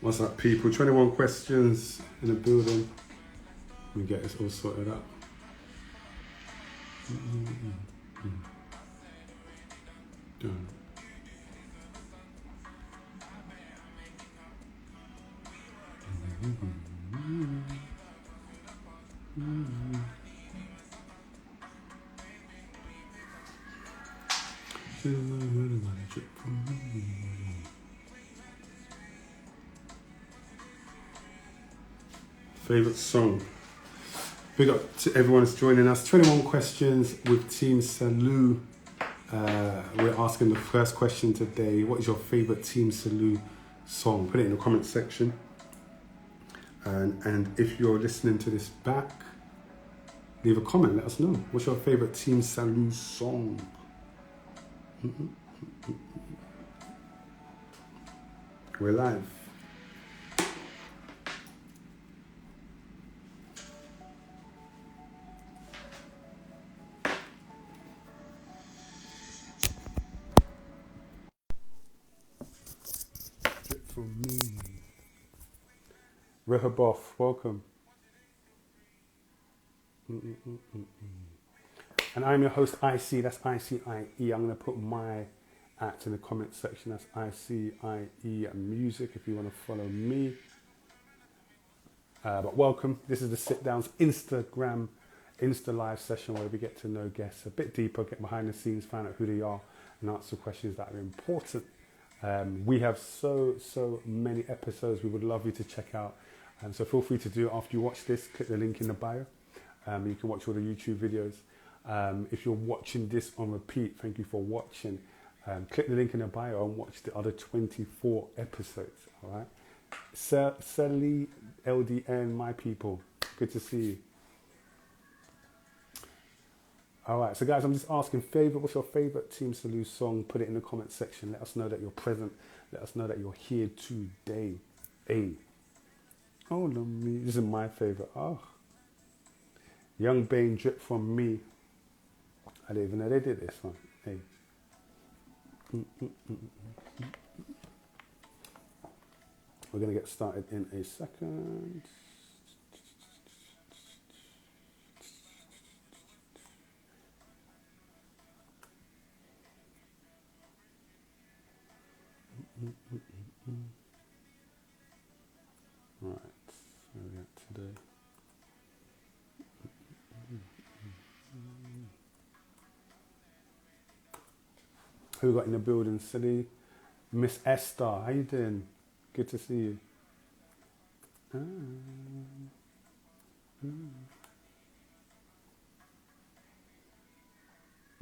What's up, people? 21 questions in the building. We get this all sorted out. Done. Favorite song. Big up to everyone that's joining us. 21 questions with Team Salut. We're asking the first question today. What is your favorite Team Salut song? Put it in the comment section. And if you're listening to this back, leave a comment. Let us know. What's your favorite Team Salut song? We're live. For me. Rehoboth, welcome. And I'm your host, IC. That's ICIE. I'm going to put my at in the comment section. That's ICIE Music if you want to follow me. But welcome. This is the Sit Down's Insta live session where we get to know guests a bit deeper, get behind the scenes, find out who they are, and answer questions that are important. We have so many episodes we would love you to check out. So feel free to do it after you watch this. Click the link in the bio. You can watch all the YouTube videos. If you're watching this on repeat, thank you for watching. Click the link in the bio and watch the other 24 episodes. All right. Sally, LDN, my people. Good to see you. All right, so guys, I'm just asking, what's your favorite Team Salut song? Put it in the comment section. Let us know that you're present. Let us know that you're here today. Hey. Oh, no, me. This is my favorite. Oh. Yxng Bane, Drip From Me. I didn't even know they did this one. Hey. We're going to get started in a second. Right, where are we at today? Who we got in the building? City, Miss Esther, how you doing? Good to see you.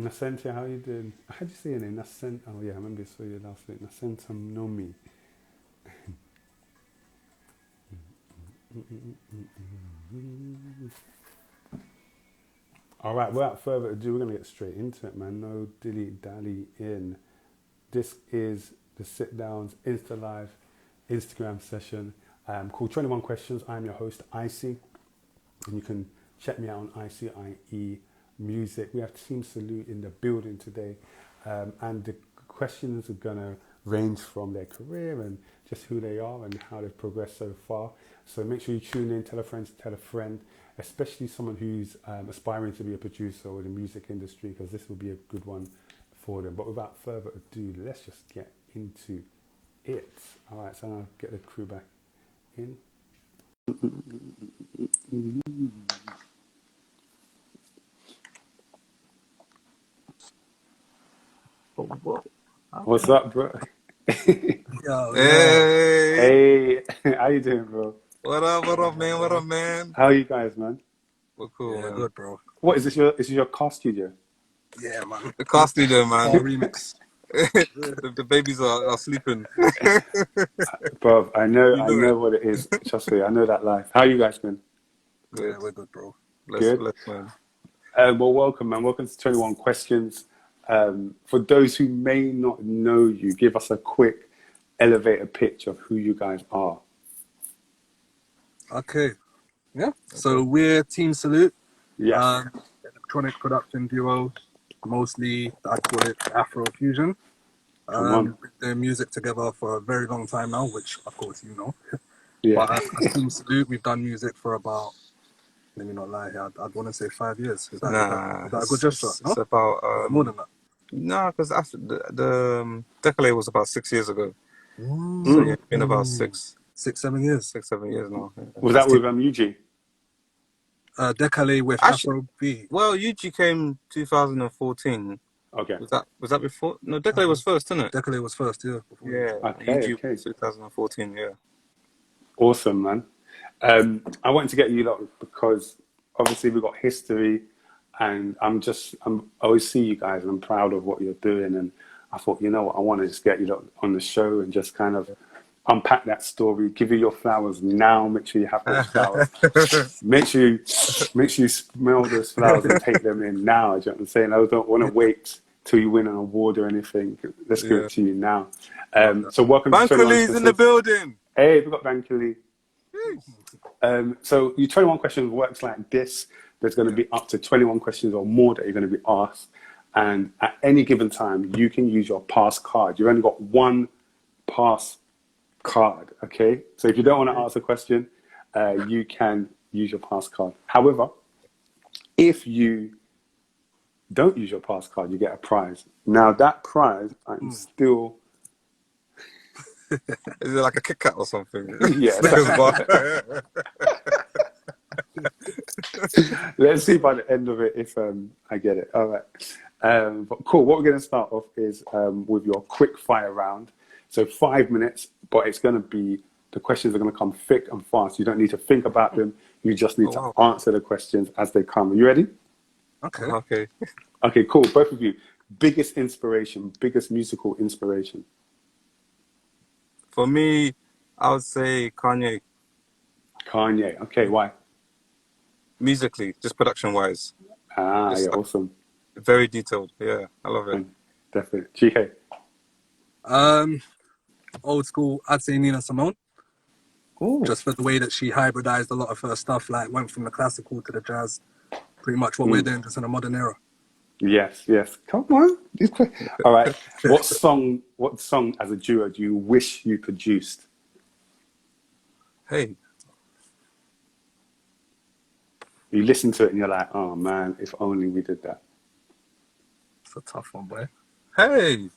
Nasentia, how you doing? How do you say your name? Nascent. Oh yeah, I remember I saw you last week. Nasentam Nomi. All right, without further ado, we're going to get straight into it, man. No dilly-dally in. This is the Sit Down's Insta Live Instagram session called 21 Questions. I'm your host, IC, and you can check me out on ICIE Music. We have Team Salut in the building today, and the questions are going to range from their career and just who they are and how they've progressed so far. So make sure you tune in, tell a friend, especially someone who's aspiring to be a producer or the music industry, because this will be a good one for them. But without further ado, let's just get into it. All right, so I'll get the crew back in. What's up, bro? Yo, Hey, how you doing, bro? What up, man? How are you guys, man? We're cool, Yeah, man. good, bro. What is this? This is your car studio? Yeah, man. The car studio, man. Car remix. the babies are sleeping. Bro, I know You know what it is. Trust me, I know that life. How you guys been? Good. Yeah, we're good, bro. Good. Bless, man. Well, welcome, man. Welcome to 21 Questions. For those who may not know you, give us a quick elevator pitch of who you guys are. Okay. Yeah. So we're Team Salut. Yeah. Electronic production duo. Mostly, I call it Afro fusion. Come on. We've been doing music together for a very long time now, which of course you know. Yeah. But as Team Salute, we've done music for about, let me not lie here, I'd want to say 5 years. Is that Nah, a good gesture? No? it's about Or is it more than that? no, because after the Decade was about 6 years ago. So yeah, it's been about 7 years. 7 years now. Yeah. Was that with Eugy? Decale with Actually, Afro B. Well, Eugy came 2014. Okay. Was that before? No, Decade was first, didn't it? Decale was first, yeah. Before Yeah, Okay, Eugy was 2014. Yeah. Awesome, man. I wanted to get you lot because obviously we've got history, and I always see you guys and I'm proud of what you're doing. And I thought, you know what, I want to just get you lot on the show and just kind of unpack that story, give you your flowers now. Make sure you have those flowers. make sure you smell those flowers and take them in now. Do you know what I'm saying? I don't want to wait till you win an award or anything. Let's give it to you now. So welcome to 21 Bankley's in the building. Hey, we've got Bankley. So your 21 questions works like this. There's going to be up to 21 questions or more that you're going to be asked. And at any given time, you can use your pass card. You've only got one pass card, okay? So if you don't want to ask a question, you can use your pass card. However, if you don't use your pass card, you get a prize. Now that prize, I'm still... Is it like a Kit Kat or something? Yeah. Snickers bar. Let's see by the end of it if I get it. All right. But cool. What we're going to start off is with your quick fire round. So 5 minutes, but it's going to be, the questions are going to come thick and fast. You don't need to think about them. You just need to answer the questions as they come. Are you ready? Okay. Okay, cool. Both of you. Biggest inspiration, biggest musical inspiration. For me, I would say Kanye. Kanye. Okay, why? Musically, just production-wise. Yeah, awesome. Very detailed. Yeah, I love it. Definitely. GK. Old school, I'd say Nina Simone. Ooh. Just for the way that she hybridized a lot of her stuff, like went from the classical to the jazz. Pretty much what we're doing just in a modern era. Yes. Come on. All right. What song as a duo do you wish you produced? Hey. You listen to it and you're like, oh man, if only we did that. It's a tough one, boy. Hey.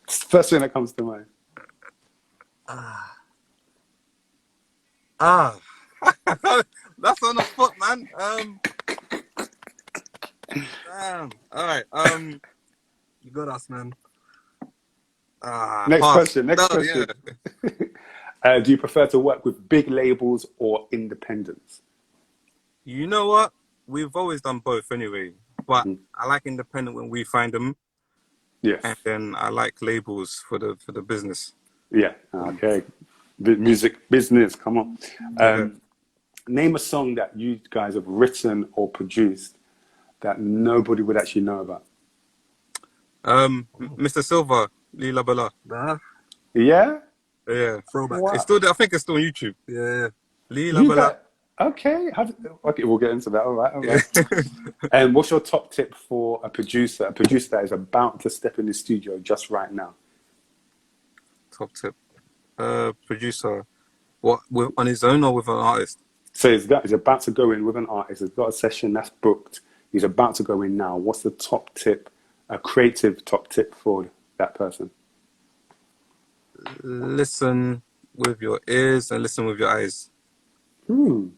First thing that comes to mind. That's on the spot, man. Damn. All right. You got us, man. Next pass. question. Yeah. Do you prefer to work with big labels or independents? You know what? We've always done both anyway. But I like independent when we find them. Yes. And then I like labels for the business. Yeah. Okay. Music business. Come on. Name a song that you guys have written or produced that nobody would actually know about. Mr. Silver, Lila Bala. Yeah. Yeah. Throwback. Wow. It's still there. I think it's still on YouTube. Yeah. Lila Bala. Okay. Okay, we'll get into that. All right. And what's your top tip for a producer that is about to step in the studio just right now? Top tip. Producer. What, on his own or with an artist? So he's about to go in with an artist. He's got a session that's booked. He's about to go in now. What's the top tip, a creative top tip for that person? Listen with your ears and listen with your eyes. You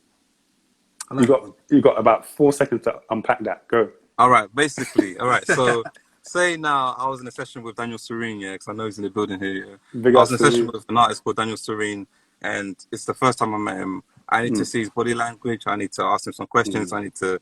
got about 4 seconds to unpack that. Go. All right, basically. All right, so say now I was in a session with Daniel Serene, yeah, because I know he's in the building here. Yeah. I was in a session with an artist called Daniel Serene, and it's the first time I met him. I need to see his body language. I need to ask him some questions. I need to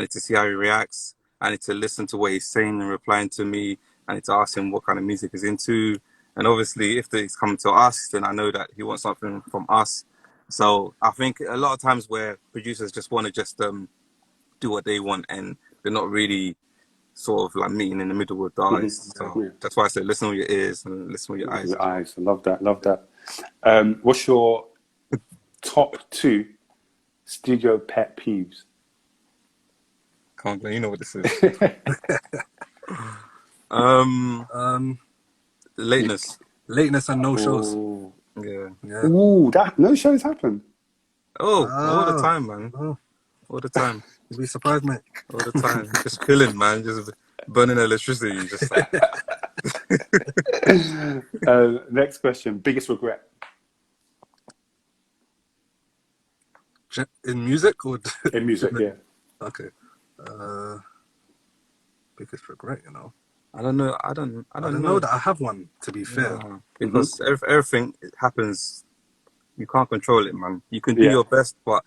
see how he reacts. I need to listen to what he's saying and replying to me. I need to ask him what kind of music he's into. And obviously, if he's coming to us, then I know that he wants something from us. So I think a lot of times where producers just want to just do what they want, and they're not really sort of like meeting in the middle with the artist. So that's why I say listen with your ears and listen with your eyes. Your eyes. I love that. What's your top 2 studio pet peeves? Come on, you know what this is. Lateness. Lateness and no shows. Oh. Yeah. Ooh, that no shows happen. Oh, all the time, man. Oh, All the time. you'd be surprised, mate. All the time. Just chilling, man. Just burning electricity. Just like... Next question. Biggest regret? In music or In music, yeah. Okay. Biggest regret, you know. I don't know. I don't know that I have one, to be fair. Because everything happens. You can't control it, man. You can do your best, but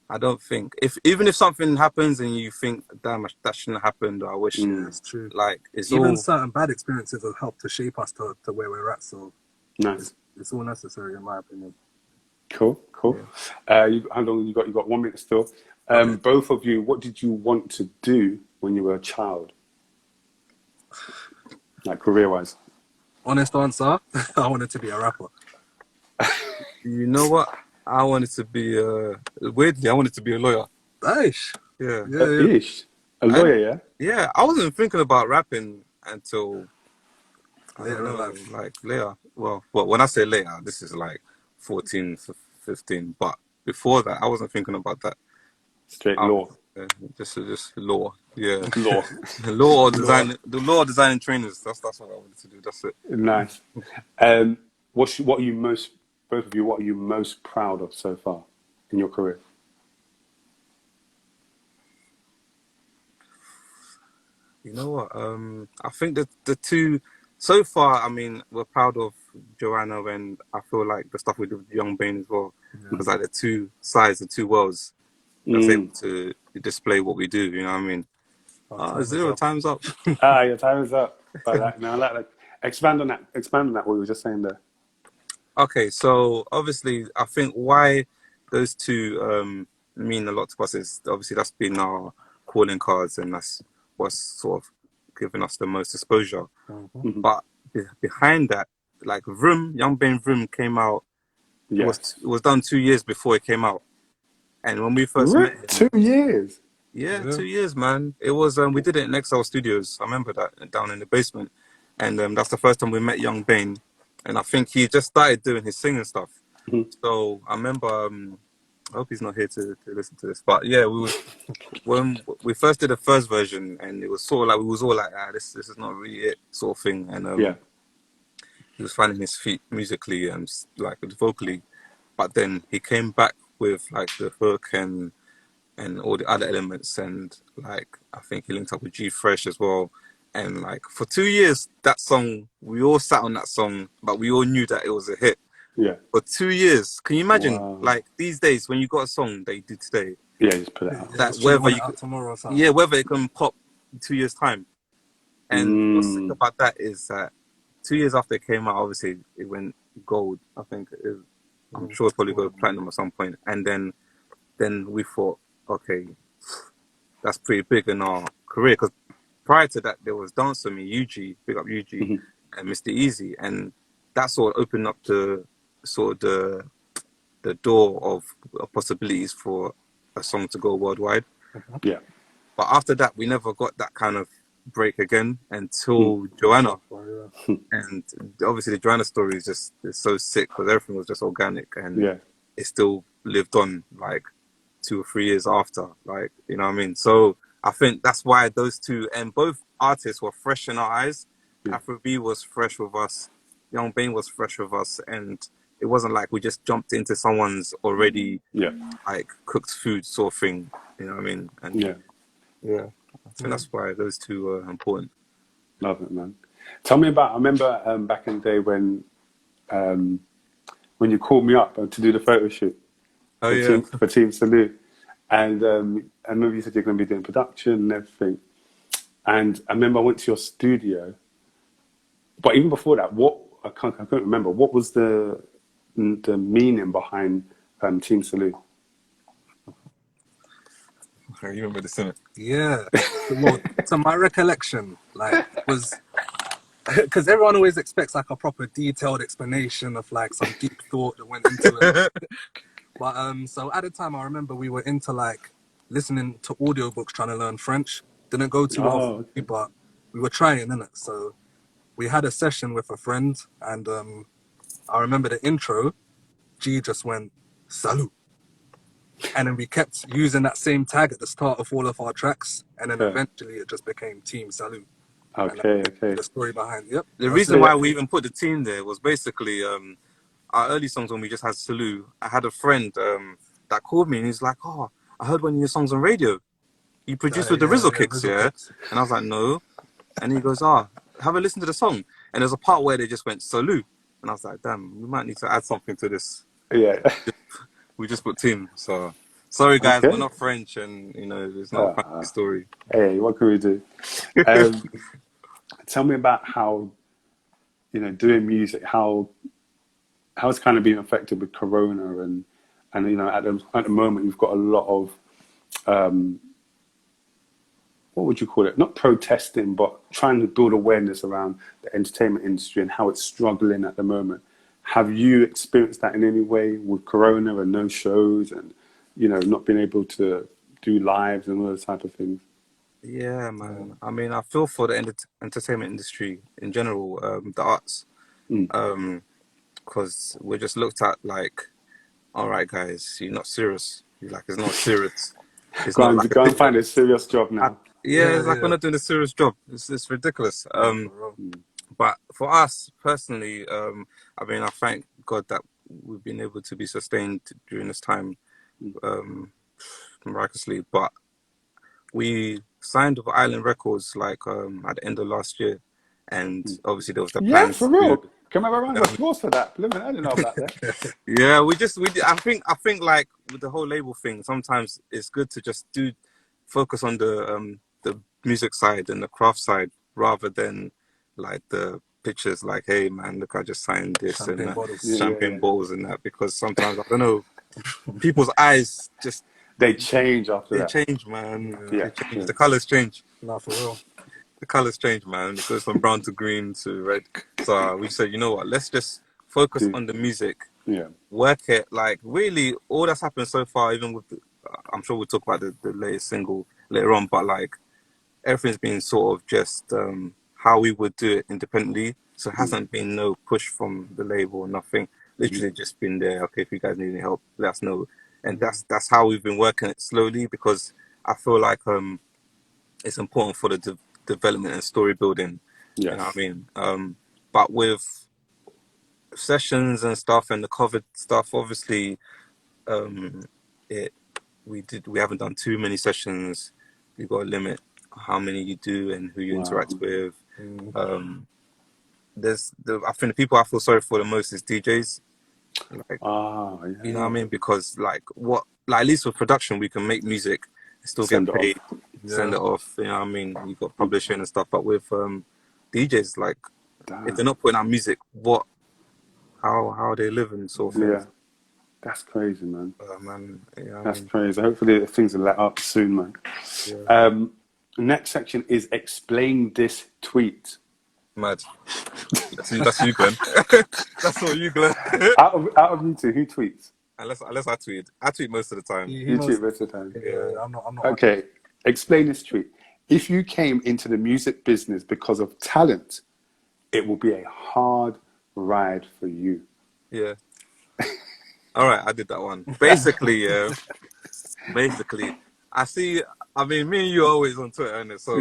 I don't think even if something happens and you think, damn, that shouldn't have happened, or I wish. That's true. Like it's even all... certain bad experiences have helped to shape us to where we're at. So nice. It's all necessary, in my opinion. Cool. Yeah. How long you got? You got 1 minute still. Both of you, what did you want to do when you were a child? Like career-wise. Honest answer, I wanted to be a rapper. You know what? I wanted to be weirdly, I wanted to be a lawyer. Aish. Yeah. A lawyer, yeah? Yeah, I wasn't thinking about rapping until Later in life. like later. Well, when I say later, this is like 14, 15. But before that, I wasn't thinking about that. Straight law. Just law. Yeah. Law. Law or design. The law or designing trainers. That's what I wanted to do. That's it. Nice. What are you most, both of you, what are you most proud of so far in your career? You know what? I think that the two so far, I mean, we're proud of Joanna, and I feel like the stuff we did with Yxng Bane as well. Because like the two sides, the two worlds, that's able to display what we do. You know what I mean? Time's up. Your time is up. I like that. Expand on that. What you were just saying there. Okay, so obviously, I think why those two mean a lot to us is obviously that's been our calling cards, and that's what's sort of given us the most exposure. But behind that, like Yxng Bane Vroom came out. It was done 2 years before it came out, and when we first met him, 2 years. Yeah, 2 years, man. It was we did it in Excel Studios. I remember that down in the basement, and that's the first time we met Yxng Bane. And I think he just started doing his singing stuff. So I remember, I hope he's not here to listen to this, but yeah, when we first did the first version, and it was sort of like, we was all like, this is not really it, sort of thing. And he was finding his feet musically and like vocally, but then he came back with like the hook and all the other elements, and like I think he linked up with G Fresh as well. And like for 2 years, that song, we all sat on that song, but we all knew that it was a hit. Yeah. For 2 years, can you imagine? Like these days, when you got a song that you do today, just put it out. That whether you tomorrow or something. Yeah, whether it can pop in 2 years' time. And what's sick about that is that 2 years after it came out, obviously it went gold. I think I'm sure it's probably go platinum at some point. And then we thought, okay, that's pretty big in our career, because prior to that, there was Dance With Me, Eugy, big up Eugy, and Mr. Easy, and that sort of opened up the door of possibilities for a song to go worldwide. Yeah. But after that, we never got that kind of break again until Joanna, and obviously the Joanna story is so sick, because everything was just organic, and it still lived on like 2 or 3 years after, like, you know what I mean? So I think that's why those two, and both artists, were fresh in our eyes. Afro B was fresh with us, Yxng Bane was fresh with us, and it wasn't like we just jumped into someone's already like cooked food sort of thing, you know what I mean? And I think that's why those two are important. Love it, man. Tell me about, I remember back in the day when you called me up to do the photo shoot for Team Salut. And I remember you said you're going to be doing production and everything. And I remember I went to your studio. But even before that, I couldn't remember. What was the meaning behind Team Salut? You remember the sentence? Yeah. Well, to my recollection, like, was... Because everyone always expects like a proper detailed explanation of like some deep thought that went into it. But so at the time, I remember we were into like listening to audiobooks, trying to learn French. Didn't go too well, but we were trying, innit? So we had a session with a friend, and I remember the intro, G just went, Salut. And then we kept using that same tag at the start of all of our tracks, and then eventually it just became Team Salut. Okay. The story behind it. The reason why we even put the team there was basically our early songs when we just had Salut. I had a friend that called me and he's like, "Oh, I heard one of your songs on radio. You produced with the Rizzle Kicks, yeah?" And I was like, "No." And he goes, "Ah, have a listen to the song." And there's a part where they just went Salut, and I was like, "Damn, we might need to add something to this." Yeah. We just put team. So sorry guys, we're not French, and you know it's not a funny story. Hey, what can we do? Tell me about how, you know, doing music, how it's kind of been affected with Corona, and you know, at the moment you've got a lot of what would you call it? Not protesting, but trying to build awareness around the entertainment industry and how it's struggling at the moment. Have you experienced that in any way with Corona and no shows and, you know, not being able to do lives and all those type of things? Yeah, man. I mean, I feel for the entertainment industry in general, the arts, because we're just looked at like, all right, guys, you're not serious. You're like, it's not serious. It's go and find a serious job now. It's like we're not doing a serious job. It's ridiculous. But for us personally, I mean, I thank God that we've been able to be sustained during this time, miraculously. But we signed with Island Records like at the end of last year, and obviously there was the plans. Yeah, for real. Can I have a round of applause for that? I didn't know about that. Yeah, we did. I think like with the whole label thing, sometimes it's good to just focus on the music side and the craft side rather than like the pictures. Like, hey man, look, I just signed this champagne and champagne bottles and that, because sometimes I don't know, people's eyes just they change after that. They change, man. Yeah, they change. The colors change. Not for real. The colors change, man. It goes from brown to green to red. So we said, you know what? Let's just focus on the music. Yeah. Work it. Like, really, all that's happened so far, even with, I'm sure we'll talk about the latest single later on, but like, everything's been sort of just how we would do it independently. So it hasn't been no push from the label or nothing. Literally just been there. Okay, if you guys need any help, let us know. And that's how we've been working it slowly, because I feel like it's important for the development and story building. Yes. You know what I mean? But with sessions and stuff and the COVID stuff, obviously, we haven't done too many sessions. We've got a limit how many you do and who you interact with. I think the people I feel sorry for the most is DJs. Like, you know what I mean? Because like at least with production we can make music and still get paid, send it off. You know what I mean? You got publishing and stuff. But with DJs, like, if they're not putting out music, how are they living? Sort of thing. Yeah, that's crazy, man. Man, yeah, that's crazy. Hopefully things will let up soon, man. Yeah. Next section is explain this tweet. Mad. That's you, Glenn. That's all you, Glenn. out of you two, who tweets? Unless I tweet. I tweet most of the time. You tweet most of the time. Yeah, I'm not. Okay, explain this tweet. If you came into the music business because of talent, it will be a hard ride for you. Yeah. All right, I did that one. Basically, I mean, me and you are always on Twitter, innit? So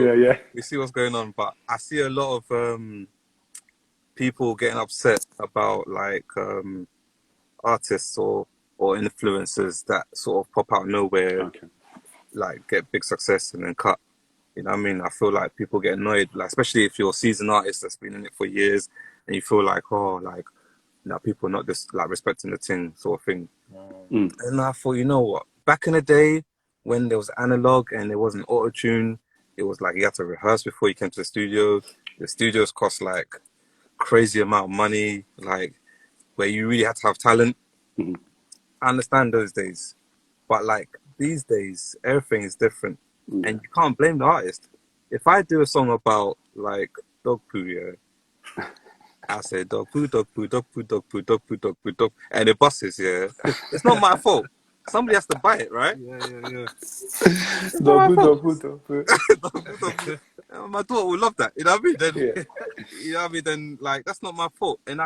we see what's going on. But I see a lot of people getting upset about like artists or influencers that sort of pop out of nowhere, like get big success and then cut. You know what I mean? I feel like people get annoyed, like especially if you're a seasoned artist that's been in it for years, and you feel like, people not just like respecting the thing, sort of thing. And I thought, you know what? Back in the day, when there was analog and there wasn't auto-tune, it was like you had to rehearse before you came to the studio. The studios cost like crazy amount of money, like where you really had to have talent. I understand those days, but like these days, everything is different, and you can't blame the artist. If I do a song about like dog poo, I say dog poo, dog poo, dog poo, dog poo, dog poo, dog poo, dog, and it busts, it's not my fault. Somebody has to buy it, right? Yeah. Dog poo. my daughter would love that. You know what I mean? Then, Yeah. you know what I mean? Then, like, that's not my fault. And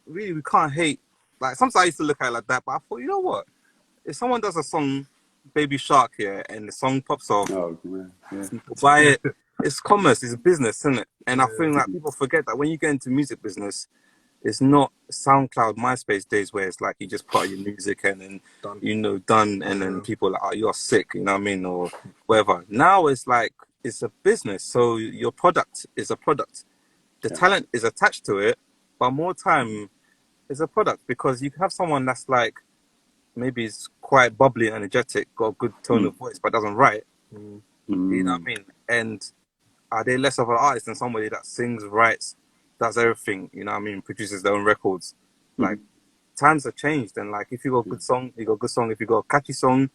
we can't hate. Like, sometimes I used to look at it like that, but I thought, you know what? If someone does a song, Baby Shark, and the song pops off, Oh man, yeah. people buy it. It's commerce, it's business, isn't it? And I feel like people forget that when you get into music business, it's not SoundCloud, MySpace days where it's like you just put out your music and then, done, and then people are like, oh, you're sick, you know what I mean? Or whatever. Now it's like, it's a business. So your product is a product. The talent is attached to it, but more time is a product, because you can have someone that's like, maybe is quite bubbly and energetic, got a good tone of voice, but doesn't write. You know what I mean? And are they less of an artist than somebody that sings, writes, does everything, you know what I mean, produces their own records? Like, times have changed, and like, if you got a good song, you got a good song. If you got a catchy song,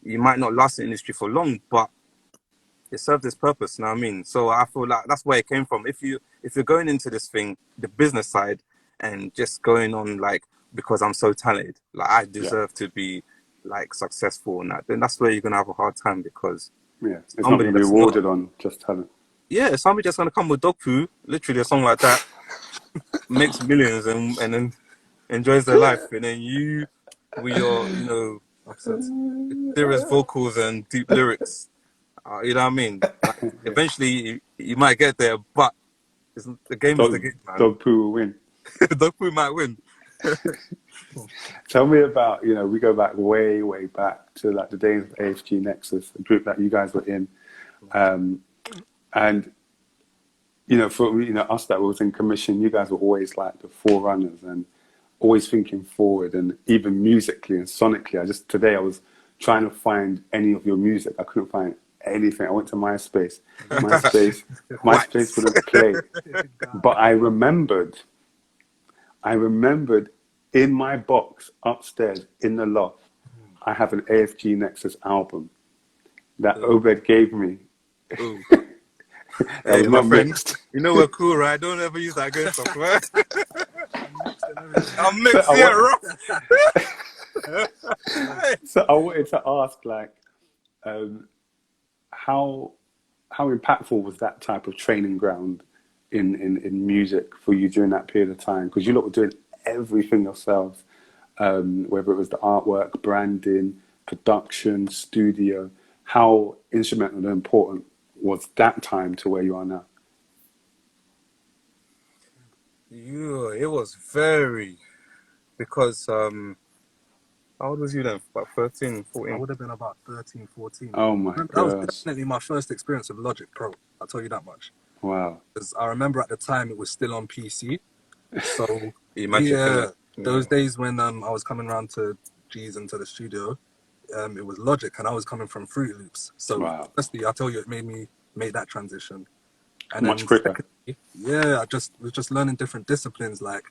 you might not last in the industry for long, but it served its purpose, you know what I mean? So I feel like that's where it came from. If you're going into this thing, the business side, and just going on like, because I'm so talented, like I deserve to be like successful and that, then that's where you're gonna have a hard time, because it's not going to be rewarded on just talent. Yeah, somebody just gonna come with dog poo, literally a song like that, makes millions and then enjoys their life, and then you, with your, serious vocals and deep lyrics, you know what I mean? Like, eventually you might get there, but the game is the game, man. Dog poo will win. Dog poo might win. Tell me about, we go back way back to like the days of AFG Nexus, a group that you guys were in, and for us that was in commission, you guys were always like the forerunners and always thinking forward, and even musically and sonically. Today I was trying to find any of your music. I couldn't find anything. I went to MySpace. MySpace wouldn't play. But I remembered in my box upstairs in the loft, I have an AFG Nexus album that Obed gave me. Hey, my friend, you know we're cool, right? Don't ever use that good stuff, right? I'm mixing it rough. So I wanted to ask, like, how impactful was that type of training ground in music for you during that period of time? Because you lot were doing everything yourselves, whether it was the artwork, branding, production, studio. How instrumental and important was that time to where you are now? Yeah, it was very, because how old was you then? About 13, 14? I would have been about 13, 14. Oh my gosh. That was definitely my first experience with Logic Pro, I'll tell you that much. Wow. Because I remember at the time it was still on PC. So those days when I was coming around to G's into the studio, it was Logic, and I was coming from Fruity Loops. So firstly, I tell you, it made me make that transition. And much quicker. Secondly, I was just learning different disciplines, like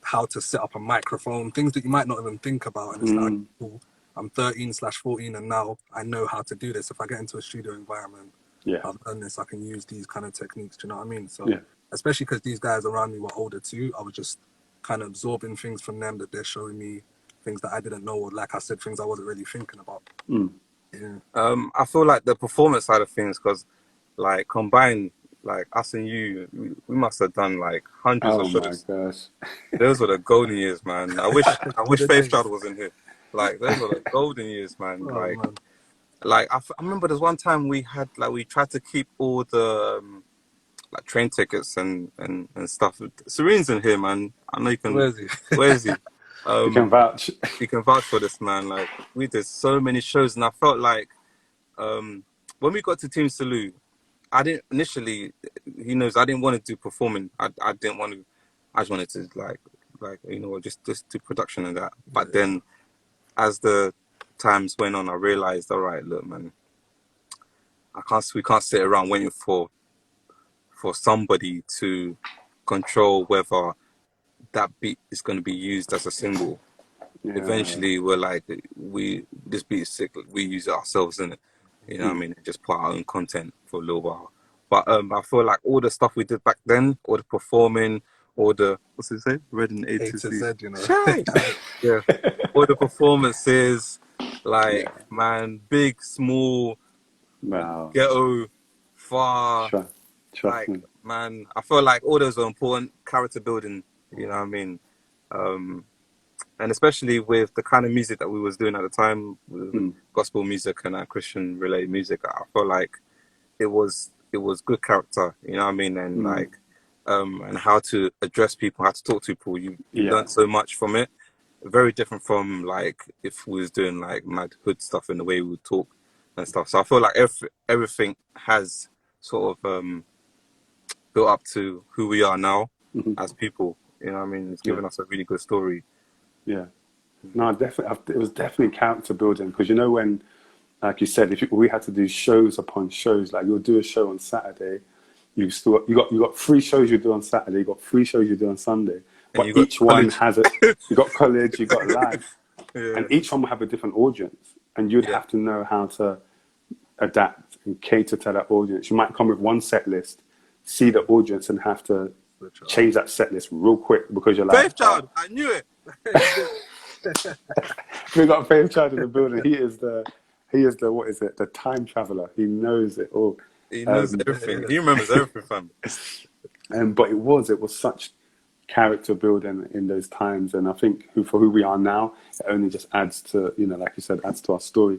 how to set up a microphone, things that you might not even think about. And it's like, cool, I'm 13/14, and now I know how to do this. If I get into a studio environment, I've learned this, I can use these kind of techniques. Do you know what I mean? So especially because these guys around me were older too, I was just kind of absorbing things from them that they're showing me, things that I didn't know, or like I said, things I wasn't really thinking about. I feel like the performance side of things, because like combined, like us and you, we must have done like hundreds of shows. Oh my gosh. Those were the golden years, man. I wish Faith Child was in here. Like, those were the golden years, man. Like I remember there's one time we tried to keep all the like train tickets and stuff. Serene's in here, man. I know you can. Where is he? Where is he? You can vouch. You can vouch for this, man. Like, we did so many shows, and I felt like when we got to Team Salut, I didn't initially. He knows I didn't want to do performing. I didn't want to. I just wanted to like just do production and that. But then, as the times went on, I realized, all right, look, man, we can't sit around waiting for somebody to control whether that beat is going to be used as a single. Eventually, we're like, this beat is sick. We use it ourselves, innit? You know what I mean? Just put our own content for a little while. But I feel like all the stuff we did back then, all the performing, all the, what's it say? Red and A to Z, you know. yeah. All the performances, like, man, big, small, ghetto, far. Trust me. Man, I feel like all those are important, character building, you know what I mean? And especially with the kind of music that we was doing at the time, with gospel music and Christian related music, I feel like it was good character, you know what I mean? And like, and how to address people, how to talk to people. You learn so much from it. Very different from like if we was doing like mad hood stuff in the way we would talk and stuff. So I feel like everything has sort of built up to who we are now as people. You know what I mean? It's given us a really good story. Yeah. No, definitely. It was definitely character building because, you know, when, like you said, we had to do shows upon shows, like you'll do a show on Saturday, you got 3 shows you do on Saturday, you got 3 shows you do on Sunday, but each one has you got college, you got live, and each one will have a different audience, and you'd have to know how to adapt and cater to that audience. You might come with one set list, see the audience, and have to change that set list real quick because you're like, Faith Child, I knew it. We got Faith Child in the building. He is the what is it? The time traveler. He knows it all. He knows everything. He remembers everything, fam. But it was such character building in those times, and I think for who we are now, it only just adds to, you know, like you said, adds to our story.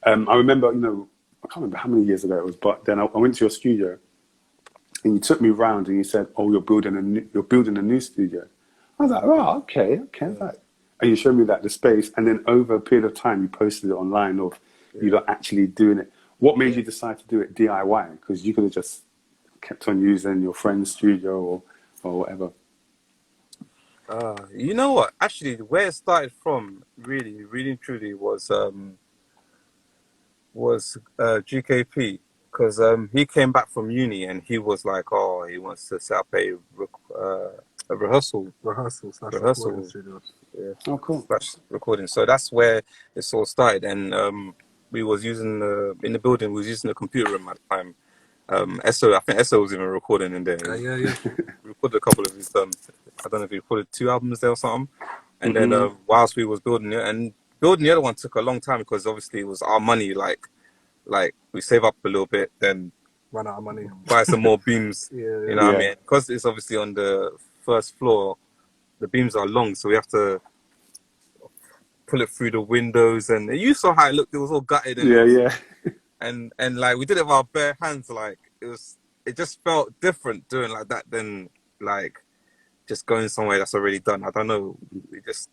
I remember, you know, I can't remember how many years ago it was, but then I went to your studio, and you took me round and you said, "Oh, you're building a new studio." I was like, "Oh, okay." And you showed me the space, and then over a period of time, you posted it online of you not actually doing it. What made you decide to do it DIY? Because you could have just kept on using your friend's studio or whatever. You know what? Actually, where it started from, really, really, truly, was GKP. Because he came back from uni and he was like, oh, he wants to set up a rehearsal studio. Yeah. Oh, cool. Recording. So that's where it all started. And we was using in the building. We was using the computer room at the time. I think Esso was even recording in there. Yeah. We recorded a couple of his. I don't know if he recorded 2 albums there or something. And then whilst we was building it, and building the other one took a long time because obviously it was our money. Like we save up a little bit, then run out of money, buy some more beams. You know what I mean? Because it's obviously on the first floor. The beams are long, so we have to pull it through the windows, and you saw how it looked. It was all gutted, and and like we did it with our bare hands. Like it just felt different doing like that than like just going somewhere that's already done. I don't know. It just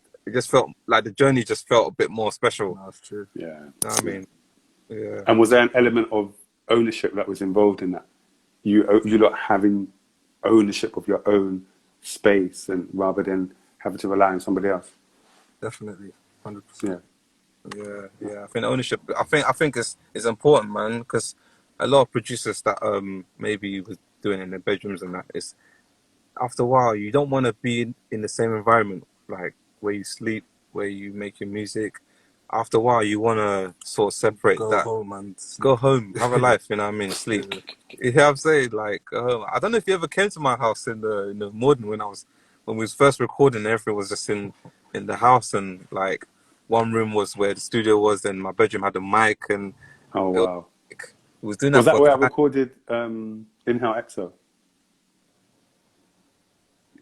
felt like the journey just felt a bit more special. No, that's true. Yeah, you know what I mean, yeah. And was there an element of ownership that was involved in that? You not having ownership of your own space, and rather than having to rely on somebody else. Definitely, 100%. Yeah. I think ownership. I think it's important, man, because a lot of producers that maybe was doing it in their bedrooms and that is, after a while you don't want to be in the same environment, like where you sleep, where you make your music. After a while you want to sort of separate that. Go home, have a life, you know what I mean? Sleep. You know what I'm saying? Like, I don't know if you ever came to my house in the morning when we was first recording. Everything was just in the house, and like one room was where the studio was, and my bedroom had a mic, and oh wow, was doing that. Was that where I recorded In-House EXO?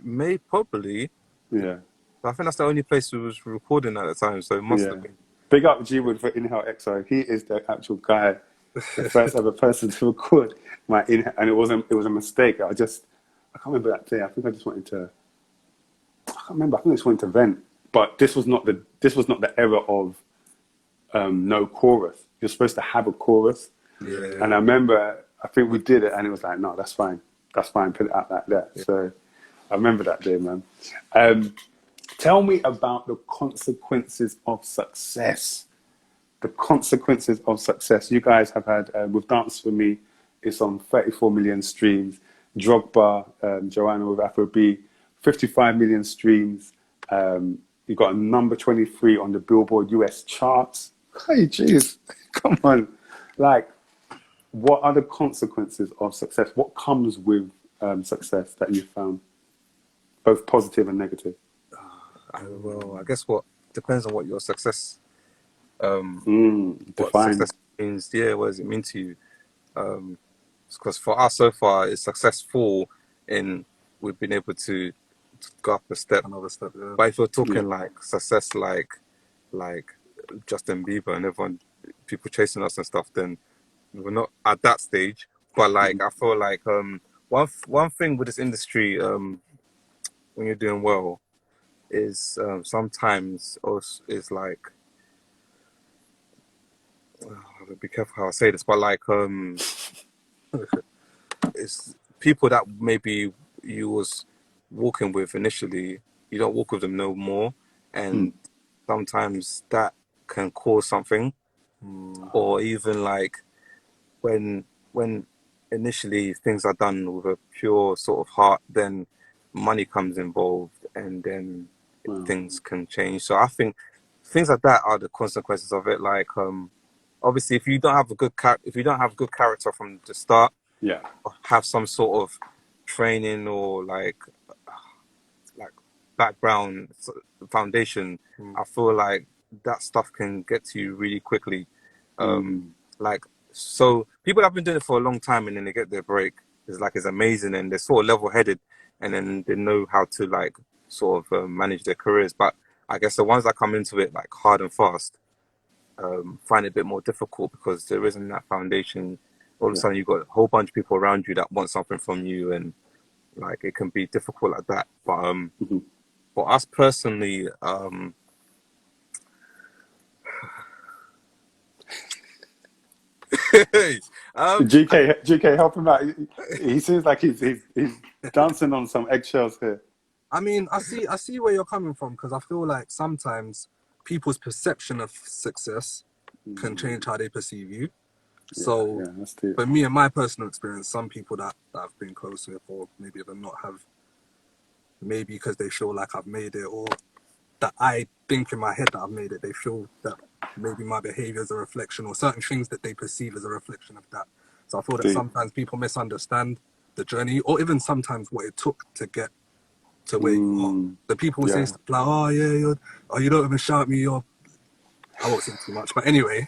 Maybe, probably. Yeah. I think that's the only place we was recording at the time, so it must have been. Big up G-Wood for In-House EXO. He is the actual guy, the first ever person to record my and it was a mistake. I can't remember that day. I think I just wanted to. I can't remember. I think I just wanted to vent. But this was not the era of no chorus. You're supposed to have a chorus. Yeah. And I remember, I think we did it, and it was like, no, that's fine. Put it out like that. Yeah. So I remember that day, man. Tell me about the consequences of success. The consequences of success. You guys have had, with Dance For Me, it's on 34 million streams. Drogba, Joanna with Afro B, 55 million streams. You got a number 23 on the Billboard US charts. Hey, jeez, come on. Like, what are the consequences of success? What comes with success that you found, both positive and negative? Well, I guess what depends on what your success define. what success means. Yeah, what does it mean to you? because for us so far, it's successful in we've been able to go up a step. Another step, yeah. But if you're talking like success, like Justin Bieber and everyone, people chasing us and stuff, then we're not at that stage. But like I feel like one thing with this industry, when you're doing well, is sometimes also is like, be careful how I say this, but like it's people that maybe you was walking with initially, you don't walk with them no more, and sometimes that can cause something, or even like when initially things are done with a pure sort of heart, then money comes involved, and then things can change. So I think things like that are the consequences of it. Like obviously, if you don't have a good character from the start, have some sort of training or like background foundation, I feel like that stuff can get to you really quickly. Like, so people have been doing it for a long time, and then they get their break. It's amazing, and they're sort of level-headed, and then they know how to like sort of manage their careers. But I guess the ones that come into it like hard and fast find it a bit more difficult because there isn't that foundation. All of a sudden, you've got a whole bunch of people around you that want something from you, and like it can be difficult like that. But for us personally, GK, help him out. He seems like he's dancing on some eggshells here. I mean, I see where you're coming from, because I feel like sometimes people's perception of success can change how they perceive you. So for me, in my personal experience, some people that I've been close with, or maybe even not have, maybe because they feel like I've made it, or that I think in my head that I've made it, they feel that maybe my behavior is a reflection, or certain things that they perceive as a reflection of that. So I feel that sometimes people misunderstand the journey, or even sometimes what it took to get to where you are. The people will say stuff like, oh yeah, you don't even shout me, I won't say too much, but anyway.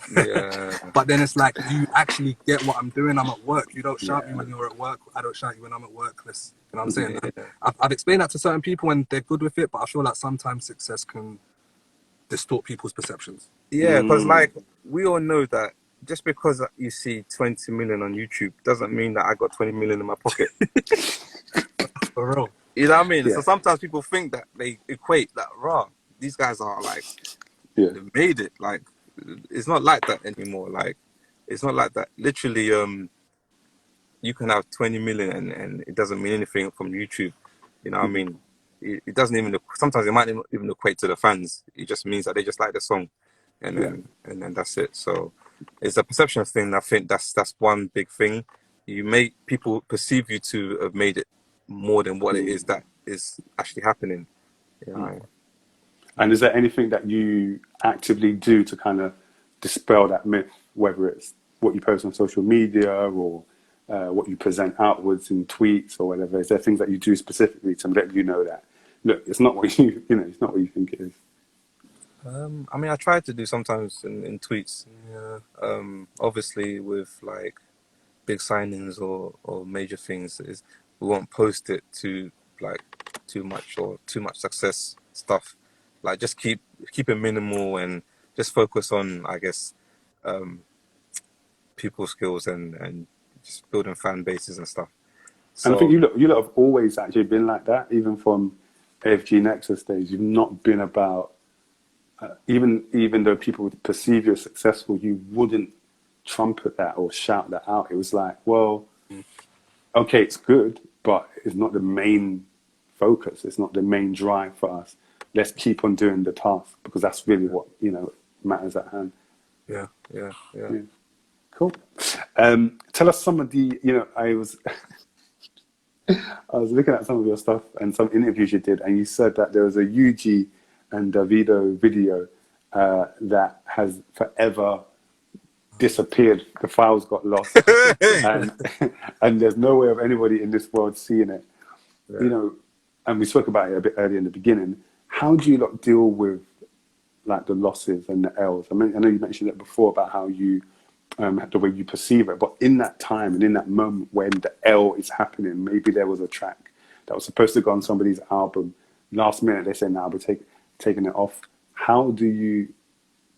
But then it's like, you actually get what I'm doing. I'm at work. You don't shout me when you're at work. I don't shout you when I'm at work. You know what I'm saying? I've explained that to certain people and they're good with it, but I feel like sometimes success can distort people's perceptions. Yeah, because like we all know that just because you see 20 million on YouTube doesn't mean that I got 20 million in my pocket. For real. You know what I mean? So sometimes people think that they equate that, these guys are like, they made it. Like, it's not like that anymore. Like, it's not like that. Literally, you can have 20 million and it doesn't mean anything from YouTube. You know what I mean? It doesn't even, sometimes it might not even equate to the fans. It just means that they just like the song. And then that's it. So it's a perception thing. I think that's one big thing. You make people perceive you to have made it more than what it is that is actually happening. You know? And is there anything that you actively do to kind of dispel that myth, whether it's what you post on social media or what you present outwards in tweets or whatever? Is there things that you do specifically to let you know that, look, it's not what it's not what you think it is? I mean, I try to do sometimes in tweets. Obviously, with like big signings or major things, is we won't post it to like too much success stuff. Like just keep it minimal and just focus on, I guess, people's skills and just building fan bases and stuff. So, and I think you lot have always actually been like that, even from AFG Nexus days. You've not been about, even though people would perceive you as successful, you wouldn't trumpet that or shout that out. It was like, well, okay, it's good, but it's not the main focus. It's not the main drive for us. Let's keep on doing the task because that's really what, matters at hand. Yeah. Cool. Tell us some of the, I was looking at some of your stuff and some interviews you did, and you said that there was a Eugy and Davido video that has forever disappeared. The files got lost, and there's no way of anybody in this world seeing it. And we spoke about it a bit earlier in the beginning. How do you lot deal with like the losses and the L's? I mean, I know you mentioned it before about how you the way you perceive it. But in that time and in that moment when the L is happening, maybe there was a track that was supposed to go on somebody's album. Last minute, they say, "Now we're taking it off." How do you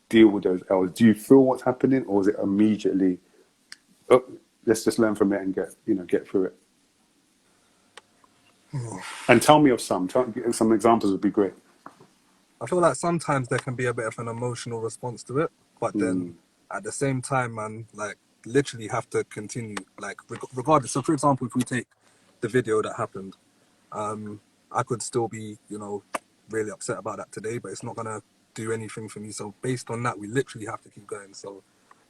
deal with those L's? Do you feel what's happening, or is it immediately, oh, let's just learn from it and get through it? And tell me of some examples would be great. I feel like sometimes there can be a bit of an emotional response to it, but then at the same time, man, like literally have to continue, like regardless. So for example, if we take the video that happened, I could still be, really upset about that today, but it's not gonna do anything for me. So based on that, we literally have to keep going. So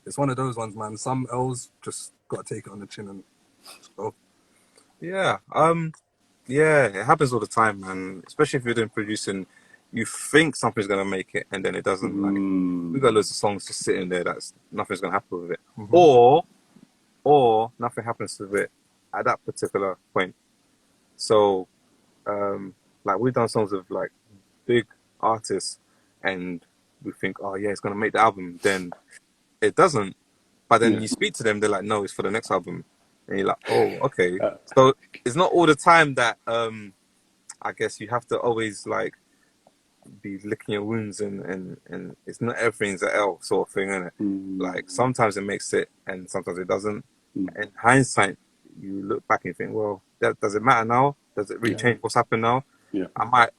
it's one of those ones, man. Some L's just gotta take it on the chin and go. Yeah, yeah, it happens all the time, man. Especially if you're doing producing, you think something's gonna make it, and then it doesn't. Like we got loads of songs just sitting there that's nothing's gonna happen with it, or nothing happens with it at that particular point. So, like we've done songs with like big artists, and we think, oh yeah, it's gonna make the album. Then it doesn't. But then you speak to them, they're like, no, it's for the next album. And you're like, oh, okay. So it's not all the time that I guess you have to always like be licking your wounds and it's not everything's an L sort of thing, innit? Like sometimes it makes it and sometimes it doesn't. In hindsight, you look back and you think, well, does it matter now? Does it really change what's happened now? Yeah. I might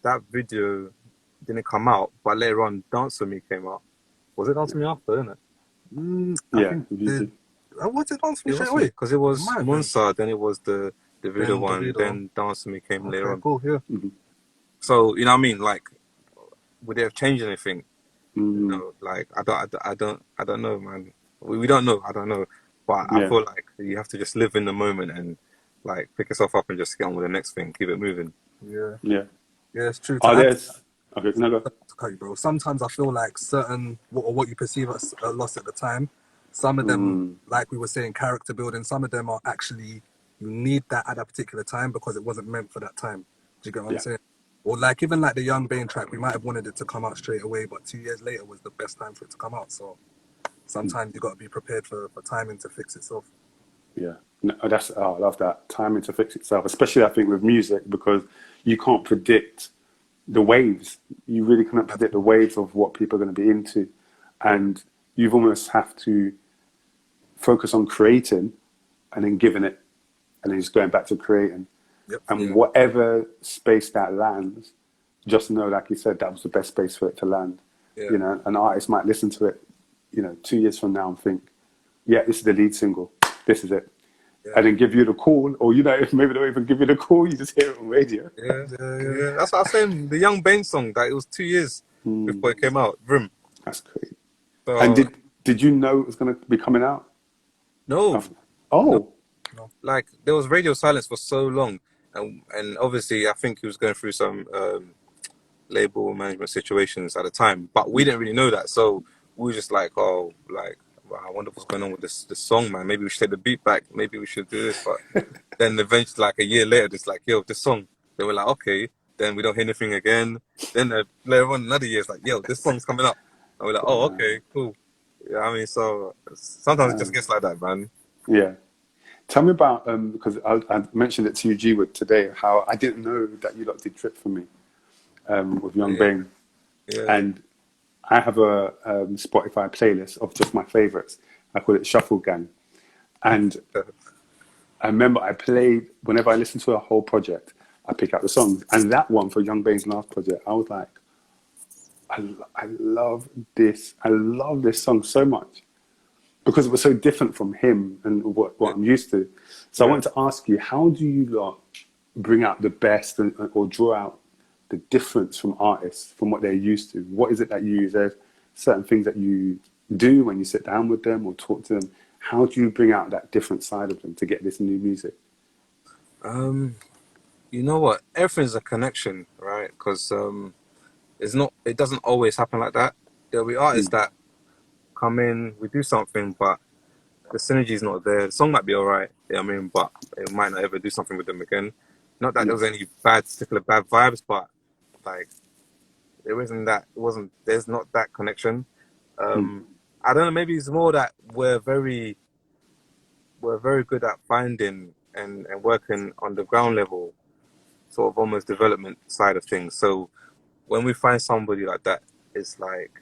that video didn't come out, but later on Dance With Me came out. Was it Dance With Me after, innit? Was it Dance With Me straight away? Because it was Munsa, then it was the video one, then Dance With Me came later on. Cool, yeah. So, you know what I mean? Like, would they have changed anything? Like, I don't know, man. We don't know, I don't know. But I feel like you have to just live in the moment and, like, pick yourself up and just get on with the next thing, keep it moving. Yeah. Yeah. Yeah, it's true. Okay, no, go. To cut you, bro. Sometimes I feel like certain, or what you perceive as a loss at the time, some of them, like we were saying, character building, some of them are actually, you need that at a particular time because it wasn't meant for that time. Do you get what I'm saying? Or like, even like the Yxng Bane track, we might have wanted it to come out straight away, but 2 years later was the best time for it to come out. So sometimes you got to be prepared for timing to fix itself. Yeah, no, I love that, timing to fix itself, especially I think with music, because you can't predict the waves. You really cannot predict the waves of what people are going to be into, and you've almost have to focus on creating and then giving it and then just going back to creating. And whatever space that lands, just know, like you said, that was the best space for it to land. You know, an artist might listen to it, 2 years from now and think, yeah, this is the lead single, this is it. And then give you the call, or maybe they don't even give you the call, you just hear it on radio. Yeah. That's what I was saying. The Yxng Bane song, that it was 2 years before it came out. Vroom. That's great. So, and did you know it was going to be coming out? No. No. Like, there was radio silence for so long. And obviously, I think he was going through some label management situations at the time. But we didn't really know that. So we were just like, wow, I wonder what's going on with this song, man. Maybe we should take the beat back. Maybe we should do this. But then eventually, like a year later, it's like, yo, this song. They were like, okay. Then we don't hear anything again. Then later on, another year, it's like, yo, this song's coming up. And we're like, oh, okay, cool. Yeah, I mean, so sometimes it just gets like that, man. Yeah. Tell me about, because I mentioned it to Eugy today, how I didn't know that you lot did Trip For Me with Yxng Bane. Yeah. And I have a Spotify playlist of just my favorites. I call it Shuffle Gang. And I remember I played, whenever I listen to a whole project, I pick out the songs. And that one for Yxng Bane's last project, I was like, I love this. I love this song so much. Because it was so different from him and what I'm used to. So I wanted to ask you, how do you lot bring out the best or draw out the difference from artists, from what they're used to? What is it that you use? There's certain things that you do when you sit down with them or talk to them. How do you bring out that different side of them to get this new music? You know what? Everything's a connection, right? Because it doesn't always happen like that. There'll be artists that come in, we do something, but the synergy's not there. The song might be alright, but it might not ever do something with them again. Not that there was any particular bad vibes, but like there's not that connection. I don't know. Maybe it's more that we're very good at finding and working on the ground level, sort of almost development side of things. So when we find somebody like that, it's like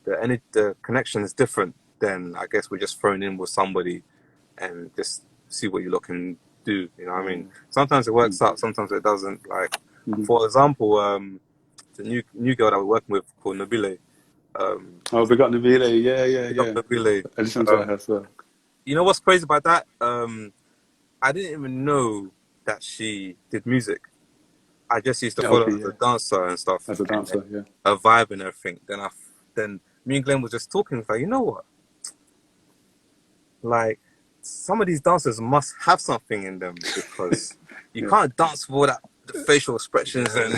the connection is different. Then I guess we're just thrown in with somebody and just see what you lot can do. You know what I mean? Sometimes it works out, sometimes it doesn't. Like, for example, the new girl that we're working with called Nabile. Oh, we got Nabile. Yeah. Nabile. I listened to her as well. You know what's crazy about that? I didn't even know that she did music. I just used to follow her as a dancer and stuff. As a dancer, yeah. Her vibe and everything. Then me and Glenn was just talking. Like, you know what? Like, some of these dancers must have something in them, because you can't dance with all that, the facial expressions and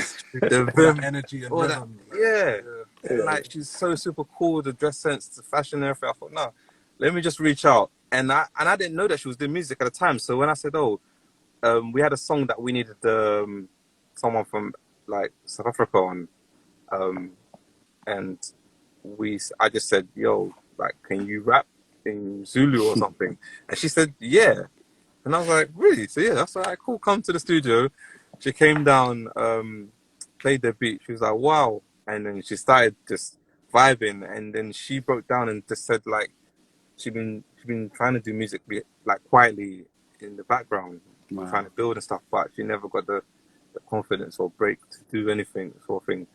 the vim, energy and all that. rhythm. And like, she's so super cool, the dress sense, the fashion and everything. I thought, no, let me just reach out. And I didn't know that she was doing music at the time. So when I said, we had a song that we needed someone from like South Africa on, and I just said, yo, like, can you rap in Zulu or something? And she said, yeah. And I was like, really? So yeah, that's all right, cool, come to the studio. She came down, played the beat. She was like, wow. And then she started just vibing, and then she broke down and just said, like, she'd been trying to do music like quietly in the background, trying to build and stuff, but she never got the confidence or break to do anything, sort of thing.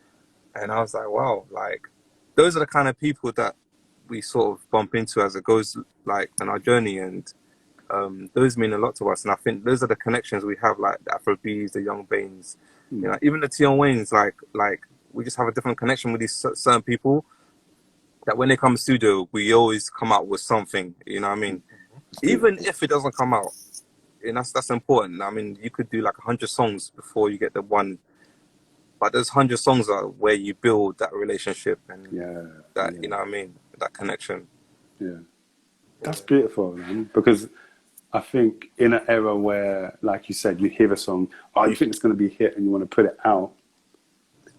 And I was like, wow, like, those are the kind of people that we sort of bump into as it goes, like, on our journey, and those mean a lot to us. And I think those are the connections we have, like the Afro Bs, the Yxng Banes, you know, even the Tion Waynes. Like we just have a different connection with these certain people, that when they come to studio, we always come out with something, you know what I mean? Even if it doesn't come out, and that's important. I mean, you could do like 100 songs before you get the one, but those 100 songs are where you build that relationship and you know what I mean, that connection. Yeah, that's beautiful, man, because I think in an era where, like you said, you hear a song, you think it's going to be a hit and you want to put it out,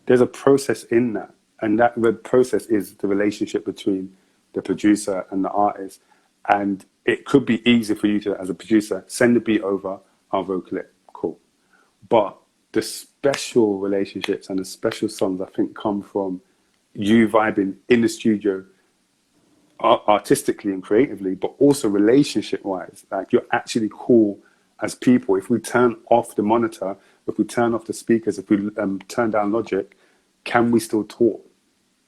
there's a process in that. And that the process is the relationship between the producer and the artist. And it could be easy for you to, as a producer, send the beat over, I'll vocal it, cool. But the special relationships and the special songs, I think, come from you vibing in the studio, artistically and creatively, but also relationship-wise. Like, you're actually cool as people. If we turn off the monitor, if we turn off the speakers, if we turn down Logic, can we still talk?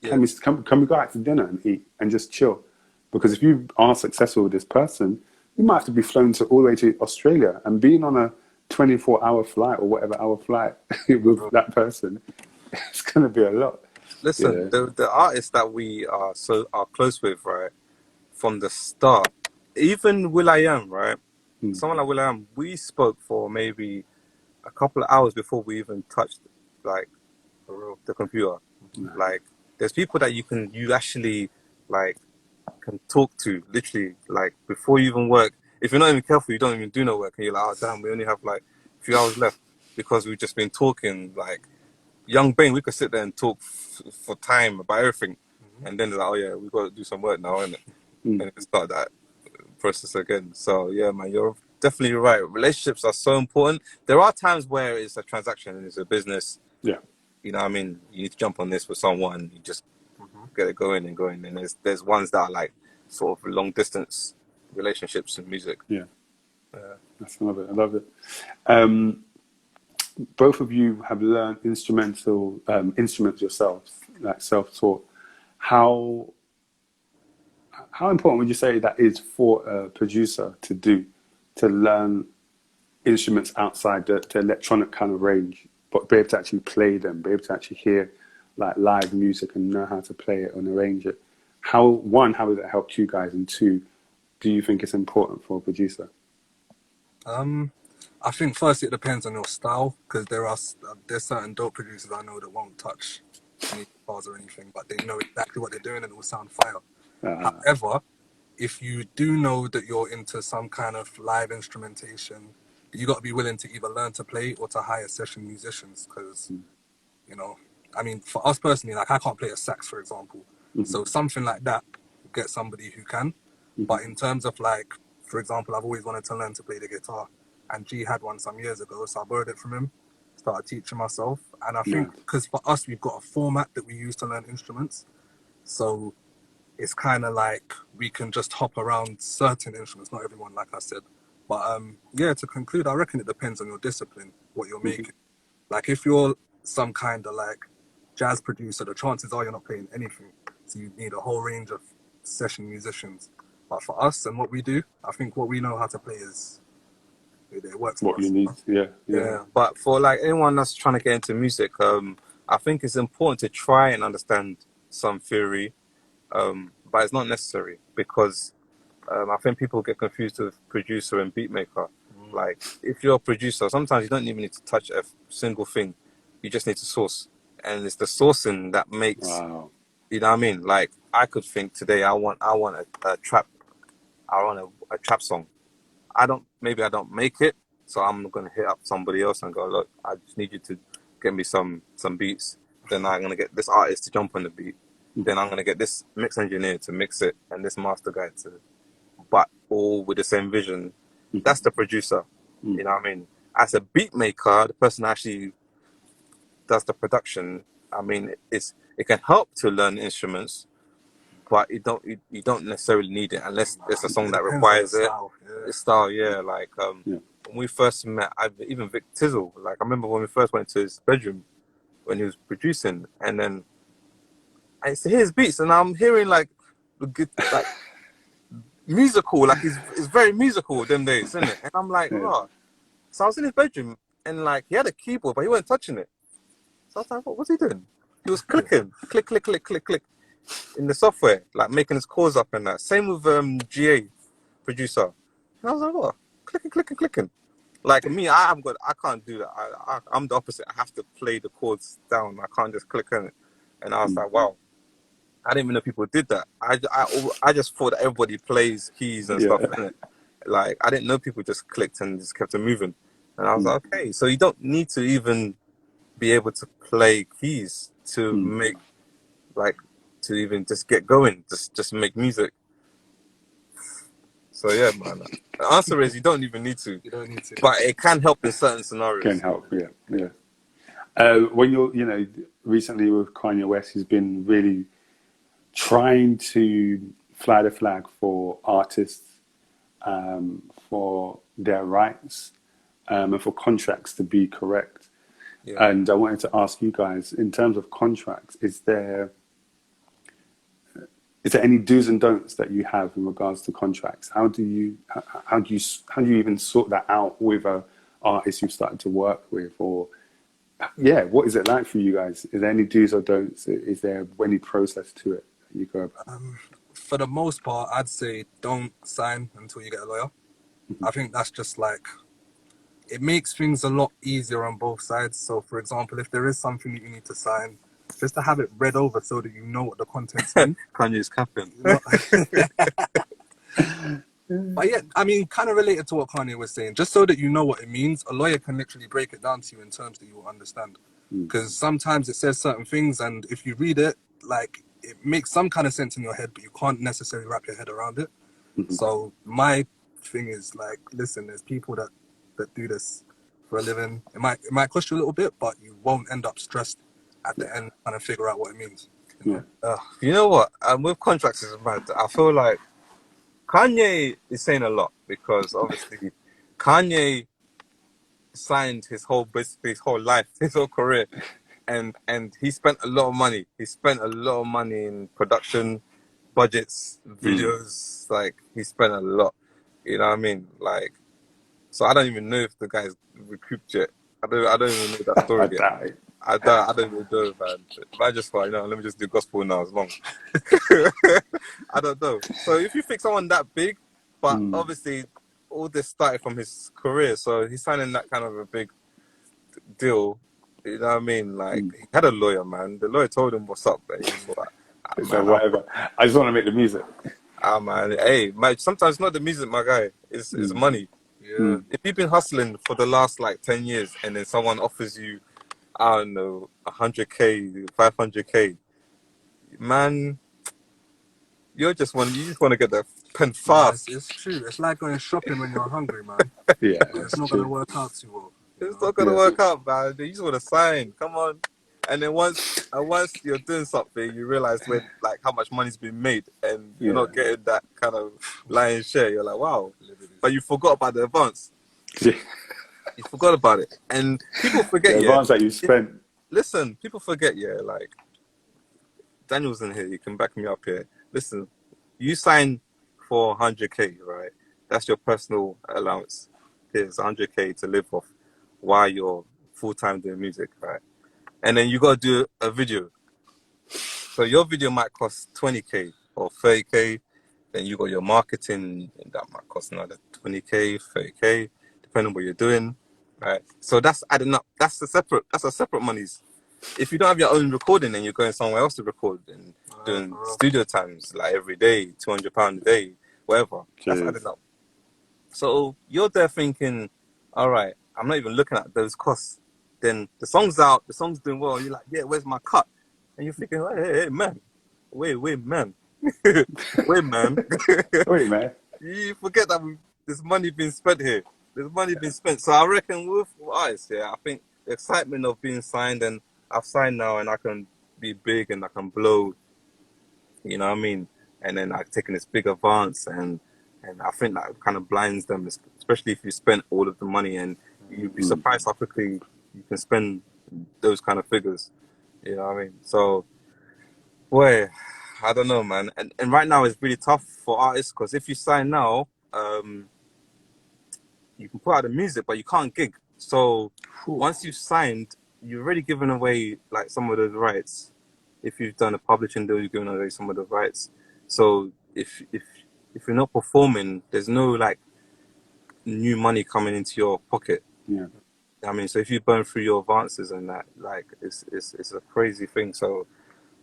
Can we go out to dinner and eat and just chill? Because if you are successful with this person, you might have to be flown all the way to Australia, and being on a 24-hour flight or whatever hour flight with that person, it's going to be a lot. Listen, the artists that we are close with, right, from the start, even will.i.am, right? Someone like will.i.am, we spoke for maybe a couple of hours before we even touched, like, the computer. Like, there's people that you actually, like, can talk to, literally, like, before you even work. If you're not even careful, you don't even do no work, and you're like, oh damn, we only have like a few hours left, because we've just been talking. Like Yxng Bane, we could sit there and talk for time about everything, and then they're like, oh yeah, we've got to do some work now, innit? And start that process again. So yeah, man, you're definitely right. Relationships are so important. There are times where it's a transaction and it's a business. Yeah. You know what I mean? You need to jump on this with someone, you just get it going. And there's ones that are like sort of long distance relationships in music. Yeah. I love it. Both of you have learned instruments yourselves, like self-taught. How important would you say that is for a producer to learn instruments outside the electronic kind of range, but be able to actually play them, be able to actually hear like live music and know how to play it and arrange it? How has it helped you guys? And two, do you think it's important for a producer? I think first it depends on your style, because there's certain dope producers I know that won't touch any bars or anything, but they know exactly what they're doing and it will sound fire. However, if you do know that you're into some kind of live instrumentation, you got to be willing to either learn to play or to hire session musicians, because you know, I mean, for us personally, like, I can't play a sax, for example. So something like that, get somebody who can. But in terms of like, for example, I've always wanted to learn to play the guitar, and G had one some years ago, so I borrowed it from him, started teaching myself. And I think because for us, we've got a format that we use to learn instruments, so it's kind of like we can just hop around certain instruments, not everyone, like I said. But yeah, to conclude, I reckon it depends on your discipline, what you're making. Like if you're some kind of like jazz producer, the chances are you're not playing anything, so you need a whole range of session musicians. But for us and what we do, I think what we know how to play is it works for what us. you need. Yeah. But for like anyone that's trying to get into music, I think it's important to try and understand some theory, but it's not necessary, because I think people get confused with producer and beat maker. Like if you're a producer, sometimes you don't even need to touch a single thing. You just need to source, and it's the sourcing that makes. Wow. You know what I mean? Like I could think today, I want a trap. I want a trap song. Maybe I don't make it, so I'm gonna hit up somebody else and go, look, I just need you to get me some beats. Then I'm gonna get this artist to jump on the beat. Then I'm gonna get this mix engineer to mix it, and this master guy to, but all with the same vision. That's the producer. You know what I mean? As a beat maker, the person that actually does the production, I mean, it can help to learn instruments, but you don't necessarily need it unless it's a song that requires it. The style, like when we first met, even Vic Tizzle, like I remember when we first went to his bedroom when he was producing, and then I used to hear his beats, and I'm hearing like the good, like musical, like it's very musical them days, isn't it? And I'm like, oh. So I was in his bedroom, and like he had a keyboard, but he wasn't touching it. So I was like, what's he doing? He was clicking, click, click, click, click, click, in the software, like making his chords up and that. Same with GA producer. And I was like, what? Clicking, clicking, clicking. Like me, I can't do that. I'm the opposite. I have to play the chords down. I can't just click on it. And I was like, wow. I didn't even know people did that. I just thought that everybody plays keys and stuff. Innit? Like I didn't know people just clicked and just kept it moving. And I was like, okay, so you don't need to even be able to play keys to make, like, to even just get going, just make music. So yeah, man. The answer is you don't even need to. You don't need to. But it can help in certain scenarios. Can help, yeah. When you're, recently with Kanye West, he's been really trying to fly the flag for artists, for their rights, and for contracts to be correct. Yeah. And I wanted to ask you guys, in terms of contracts, is there any do's and don'ts that you have in regards to contracts? How do you even sort that out with a artist you've started to work with? Or what is it like for you guys? Is there any do's or don'ts? Is there any process to it that you go about? For the most part, I'd say don't sign until you get a lawyer. I think that's just like, it makes things a lot easier on both sides. So for example, if there is something that you need to sign, just to have it read over so that you know what the content's in. Kanye's capping. But yeah, I mean, kind of related to what Kanye was saying, just so that you know what it means, a lawyer can literally break it down to you in terms that you will understand. Because sometimes it says certain things, and if you read it, like, it makes some kind of sense in your head, but you can't necessarily wrap your head around it. So my thing is like, listen, there's people that do this for a living. It might cost you a little bit, but you won't end up stressed at the end trying to figure out what it means. You know what? With contracts is mad. I feel like Kanye is saying a lot, because obviously Kanye signed his whole life, his whole career, and he spent a lot of money. He spent a lot of money in production, budgets, videos. Like he spent a lot. You know what I mean? Like, so I don't even know if the guy's recouped yet. I don't even know that story yet. I don't even know, man. But I just thought, let me just do gospel now as long. I don't know. So if you think someone that big, but obviously all this started from his career, so he's signing that kind of a big deal. You know what I mean? Like, he had a lawyer, man. The lawyer told him what's up, but he was like, so whatever. I just want to make the music. Man. Hey, man, sometimes it's not the music, my guy. It's money. Yeah. If you've been hustling for the last, 10 years, and then someone offers you, I don't know, 100K, 500K, man, you just want to get the pen Nah, fast. it's true. It's like going shopping when you're hungry, man. Yeah, It's not going to work out too well. It's not gonna work out, man. You just want to sign. Come on. And then once you're doing something, you realize when like how much money's been made, and you're not getting that kind of lion's share. You're like, wow, but you forgot about the advance. You forgot about it, and people forget. The advance that you spent. Listen, people forget. Like Daniel's in here. You can back me up here. Listen, you signed for 100K, right? That's your personal allowance. Here's 100K to live off while you're full-time doing music, right? And then you got to do a video. So your video might cost 20K or 30K. Then you got your marketing, and that might cost another 20K, 30K, depending on what you're doing, right? So that's adding up. That's a separate monies. If you don't have your own recording and you're going somewhere else to record and doing studio times like every day, £200 a day, whatever, that's adding up. So you're there thinking, all right, I'm not even looking at those costs. Then the song's out, the song's doing well. You're like, yeah, where's my cut? And you're thinking, hey, man, wait, man, wait, man, wait, man. You forget that there's money being spent here. There's money being spent. So I reckon with artists, I think the excitement of being signed, and I've signed now, and I can be big and I can blow. You know what I mean? And then I've taken this big advance, and I think that kind of blinds them, especially if you spend all of the money, and you'd be surprised how quickly you can spend those kind of figures. You know what I mean? So, boy, I don't know, man. And right now it's really tough for artists, because if you sign now, you can put out the music, but you can't gig. So once you've signed, you've already given away like some of those rights. If you've done a publishing deal, you've given away some of the rights. So if you're not performing, there's no like new money coming into your pocket. Yeah. I mean, so if you burn through your advances and that, like, it's a crazy thing. So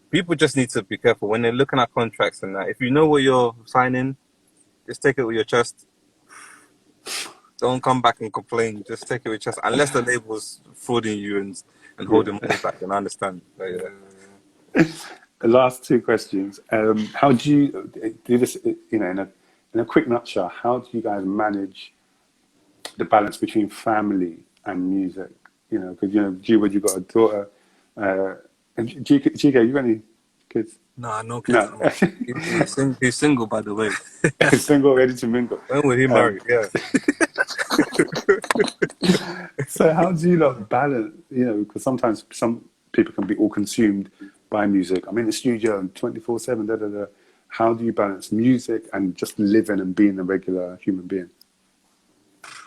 people just need to be careful when they're looking at contracts and that. If you know what you're signing, just take it with your chest. Don't come back and complain. Just take it with your chest. Unless the label's frauding you and holding money back, then I understand. But, The last two questions. How do you do this? You know, in a quick nutshell, how do you guys manage the balance between family and music? You know, because Juba, you got a daughter. And GK, you got any kids? Nah, no kids. No. He's single, by the way. Single, ready to mingle. When will he marry? Yeah. So how do you balance? You know, because sometimes some people can be all consumed by music. I'm in the studio 24/7. How do you balance music and just living and being a regular human being?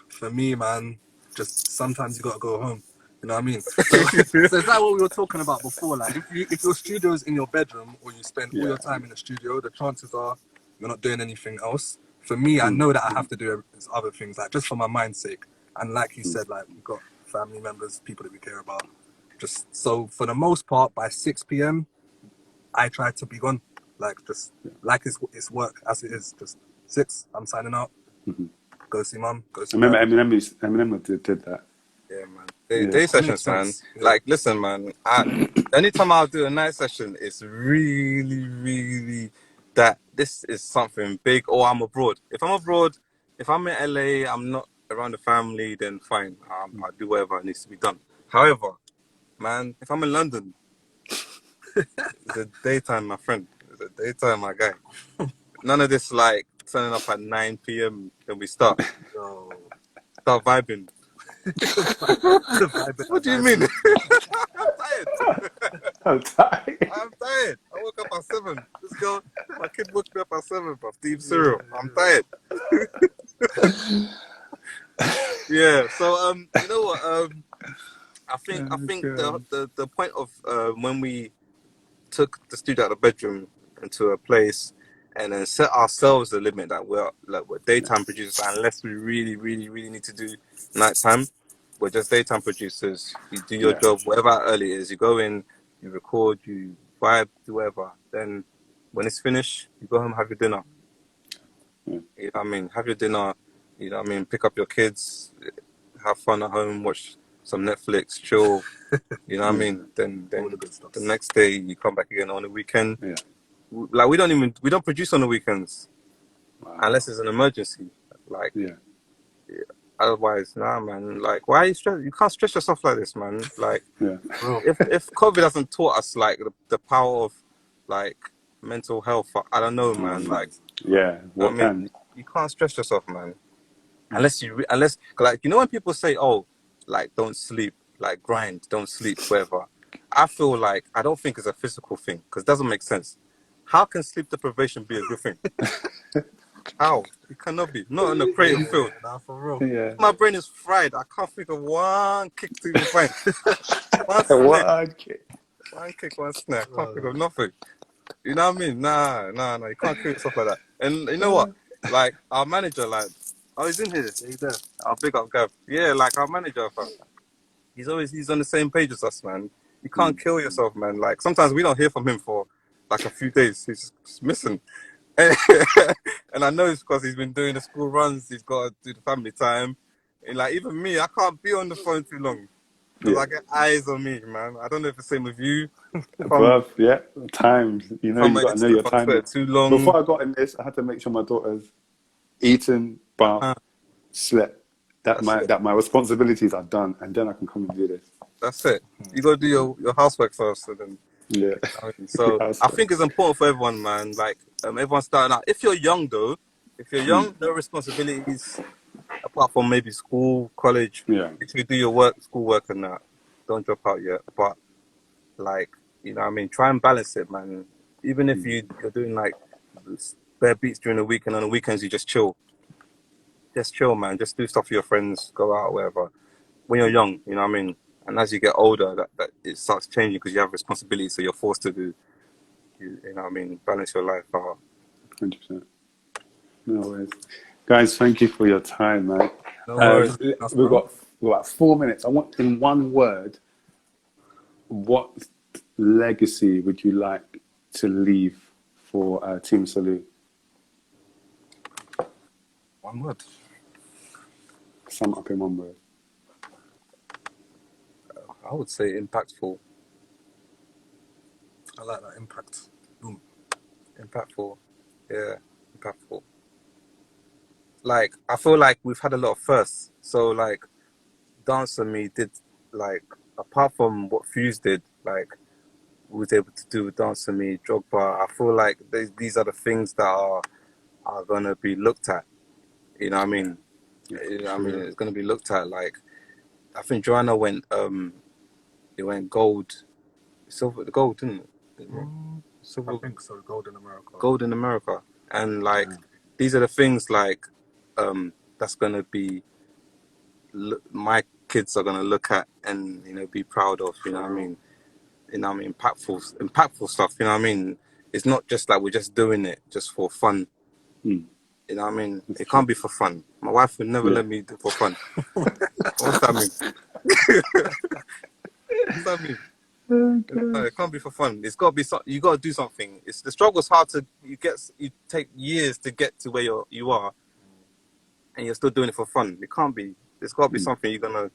For me, man, just sometimes you gotta go home. You know what I mean? So it's like what we were talking about before. Like, if your studio is in your bedroom, or you spend all your time in the studio, the chances are you're not doing anything else. For me, I know that I have to do other things, like just for my mind's sake. And like he said, like, we've got family members, people that we care about. Just so for the most part, by 6 p.m, I try to be gone. Like, just like it's work as it is. Just 6, I'm signing out. Go see mum. Go see. I remember Eminem did that. Yeah, man. Day sessions, man. Like, listen, man. Anytime I'll do a night session, it's really, really that this is something big, or I'm abroad. If I'm abroad, if I'm in LA, I'm not around the family, then fine. I'll do whatever needs to be done. However, man, if I'm in London, it's a daytime, my friend. It's a daytime, my guy. None of this, like, turning up at 9 p.m. then we start. No. Start vibing. What do you mean? I'm tired. I'm tired. I woke up at 7. This girl, my kid woke me up at 7, bro. Deep cereal. I'm tired. Yeah. So you know what? I think the point of when we took the studio out of the bedroom into a place and then set ourselves the limit that we're daytime producers, unless we really, really, really need to do nighttime. We're just daytime producers. You do your job, whatever early it is. You go in, you record, you vibe, do whatever. Then when it's finished, you go home, have your dinner. You know what I mean? Have your dinner. You know what I mean? Pick up your kids, have fun at home, watch some Netflix, chill. You know what I mean? Then the next day you come back again on the weekend. like we don't produce on the weekends unless it's an emergency. Like, otherwise, nah, man. Like, why are you stressed? You can't stress yourself like this, man. Like, if COVID hasn't taught us like the power of like mental health, I don't know, man. Like, what I mean, you can't stress yourself, man. Unless like, you know, when people say, oh, like, don't sleep, like, grind, don't sleep, whatever. I feel like, I don't think it's a physical thing, because it doesn't make sense. How can sleep deprivation be a good thing? How? It cannot be. Not in the creative field. Nah, for real. My brain is fried. I can't think of one kick to even find. One kick, one snare. I can't think of nothing. You know what I mean? Nah. You can't kill yourself like that. And you know what? Like, our manager, like, oh, he's in here. Yeah, he's there. I'll big up Gav. Yeah, like, our manager, fam. He's on the same page as us, man. You can't kill yourself, man. Like, sometimes we don't hear from him for like a few days. He's just missing. And I know it's because he's been doing the school runs. He's got to do the family time. And like, even me, I can't be on the phone too long. Because I get eyes on me, man. I don't know if it's the same with you. Times. You know, you got to know your time. Too long. Before I got in this, I had to make sure my daughter's eaten, bathed, slept. That my responsibilities are done, and then I can come and do this. That's it. You got to do your housework first, and then. So I think it's important for everyone, man. Like, everyone starting out. If you're young, though, no responsibilities apart from maybe school, college. If you do your schoolwork and that, don't drop out yet. But like, you know what I mean, try and balance it, man. Even if you're doing like bare beats during the week, and on the weekends you just chill. Just chill, man. Just do stuff with your friends, go out, whatever. When you're young, you know what I mean? And as you get older, that it starts changing because you have responsibilities, so you're forced to do, you know what I mean, balance your life out. 100%. No worries. Guys, thank you for your time, man. No worries. We've got about 4 minutes. I want, in one word, what legacy would you like to leave for Team Salut? One word. Sum up in one word. I would say impactful. I like that, impact. Boom. Impactful. Yeah, impactful. Like, I feel like we've had a lot of firsts. So, like, Dance on Me did, like, apart from what Peeves did, like, we was able to do with Dance on Me, Drogba. I feel like these are the things that are going to be looked at. You know what I mean? You know what I mean? It's going to be looked at. Like, I think Joanna went, it went gold, gold, didn't it? Silver, I think so, gold in America. Gold in America. And, like, these are the things, like, that's going to be, my kids are going to look at and, you know, be proud of, you know what I mean? You know what I mean? Impactful stuff, you know what I mean? It's not just like we're just doing it just for fun. You know what I mean? It can't be for fun. My wife would never let me do it for fun. What's that mean? What's that mean? No, it can't be for fun. It's got to be. You got to do something. The struggle's hard to. You take years to get to where you are, and you're still doing it for fun. It can't be. There's got to be something you got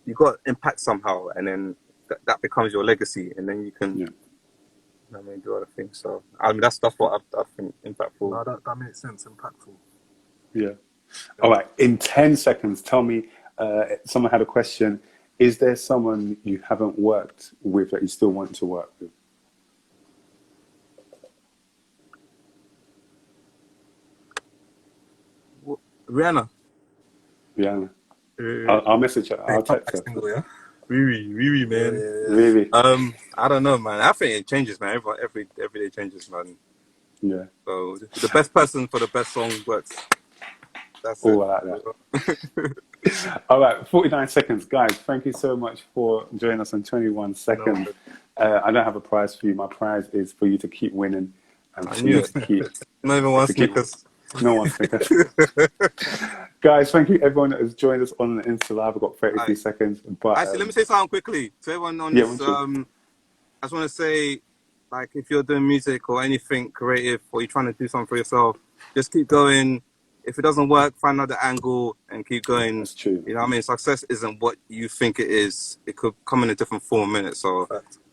to impact somehow, and then that becomes your legacy, and then you can. You know what I mean, do other things. So I mean, that's what I think impactful. No, that makes sense. Impactful. Yeah. All right. In 10 seconds, tell me. Someone had a question. Is there someone you haven't worked with that you still want to work with? Rihanna. I'll message her. I'll text her. Riri, man. Riri. I don't know, man. I think it changes, man. Every day changes, man. Yeah. So the best person for the best song works. That's it. I like that. All right, 49 seconds. Guys, thank you so much for joining us on 21 seconds. I don't have a prize for you. My prize is for you to keep winning and for you to keep... Not even one Snickers. No one Snickers. Guys, thank you everyone that has joined us on the Insta Live. I've got 33 seconds. But actually, let me say something quickly to everyone on this. I just want to say, like, if you're doing music or anything creative or you're trying to do something for yourself, just keep going. If it doesn't work, find another angle and keep going. That's true. You know what I mean? Success isn't what you think it is. It could come in a different form, innit? So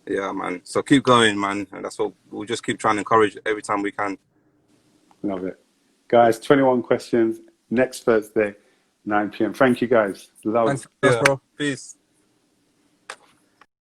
Yeah, man. So keep going, man. And that's what we'll just keep trying to encourage every time we can. Love it. Guys, 21 questions next Thursday, 9 p.m. Thank you, guys. Love. Thanks, bro. Peace.